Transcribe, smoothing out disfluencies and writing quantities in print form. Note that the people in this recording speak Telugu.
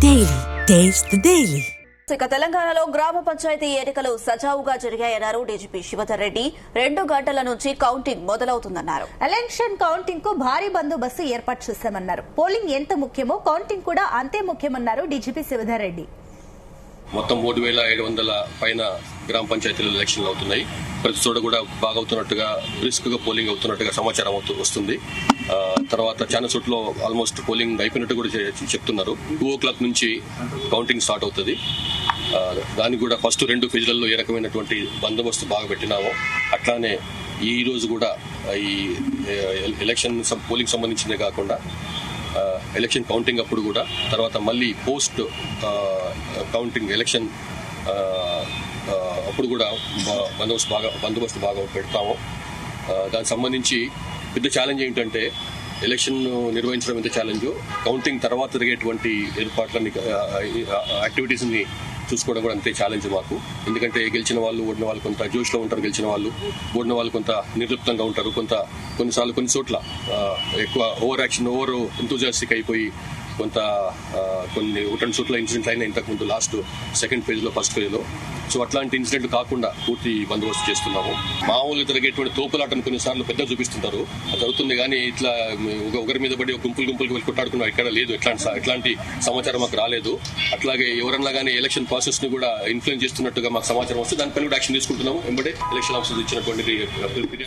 Daily. Taste the Daily. ఇక తెలంగాణలో గ్రామ పంచాయతీ ఎన్నికలు సజావుగా జరిగాయన్నారు డీజీపీ శివధర్ రెడ్డి. 2 గంటల నుంచి కౌంటింగ్ మొదలవుతుందన్నారు. ఎలక్షన్ కౌంటింగ్ కు భారీ బందోబస్తు ఏర్పాటు చేశామన్నారు. పోలింగ్ ఎంత ముఖ్యమో కౌంటింగ్ కూడా అంతే ముఖ్యమన్నారు డీజీపీ శివధర్ రెడ్డి. మొత్తం 3,700 పైన గ్రామ పంచాయతీలు ఎలక్షన్లు అవుతున్నాయి. ప్రతి చోట కూడా బాగా అవుతున్నట్టుగా బ్రిస్క్ గా పోలింగ్ అవుతున్నట్టుగా సమాచారం వస్తుంది. తర్వాత చాలా చోట్ల ఆల్మోస్ట్ పోలింగ్ అయిపోయినట్టు కూడా చెప్తున్నారు. 2:00 నుంచి కౌంటింగ్ స్టార్ట్ అవుతుంది. దానికి కూడా ఫస్ట్ 2 ఫేజ్లలో ఏ రకమైనటువంటి బందోబస్తు బాగా పెట్టినామో అట్లానే ఈ రోజు కూడా ఈ ఎలక్షన్ పోలింగ్ సంబంధించిందే కాకుండా ఎలక్షన్ కౌంటింగ్ అప్పుడు కూడా తర్వాత మళ్ళీ పోస్ట్ కౌంటింగ్ ఎలక్షన్ అప్పుడు కూడా బందోబస్తు బాగా పెడతాము. దానికి సంబంధించి పెద్ద ఛాలెంజ్ ఏంటంటే ఎలక్షన్ నిర్వహించడం ఎంత ఛాలెంజ్, కౌంటింగ్ తర్వాత జరిగేటువంటి ఏర్పాట్లని యాక్టివిటీస్ ని చూసుకోవడం కూడా అంతే ఛాలెంజ్ మాకు. ఎందుకంటే గెలిచిన వాళ్ళు ఓడిన వాళ్ళు కొంత జోష్లో ఉంటారు, గెలిచిన వాళ్ళు ఓడిన వాళ్ళు కొంత నిర్లిప్తంగా ఉంటారు, కొన్నిసార్లు కొన్ని చోట్ల ఎక్కువ ఓవర్ యాక్షన్ ఓవర్ ఎంతూజియాస్టిక్ అయిపోయి కొన్ని 2 చోట్ల ఇన్సిడెంట్లు అయినా ఇంతకుముందు లాస్ట్ సెకండ్ ఫేజ్ లో ఫస్ట్ ఫేజ్ లో. సో అట్లాంటి ఇన్సిడెంట్ కాకుండా పూర్తి బందోబస్తు చేస్తున్నాము. మామూలుగా జరిగేటువంటి తోపులాటను కొన్నిసార్లు పెద్ద చూపిస్తుంటారు, అది జరుగుతుంది. కానీ ఇట్లా ఒకరి మీద పడి గుంపులు వెళ్ళి కొట్టాడుకున్నాం ఎక్కడ లేదు, ఎట్లాంటి సమాచారం మాకు రాలేదు. అట్లాగే ఎవరన్నా కానీ ఎలక్షన్ ప్రాసెస్ ని కూడా ఇన్ఫ్లుయెన్స్ చేస్తున్నట్టుగా మాకు సమాచారం వస్తే దానిపైన కూడా యాక్షన్ తీసుకుంటున్నాము. వెంబడే ఎలక్షన్ ఆఫీసర్ ఇచ్చినటువంటి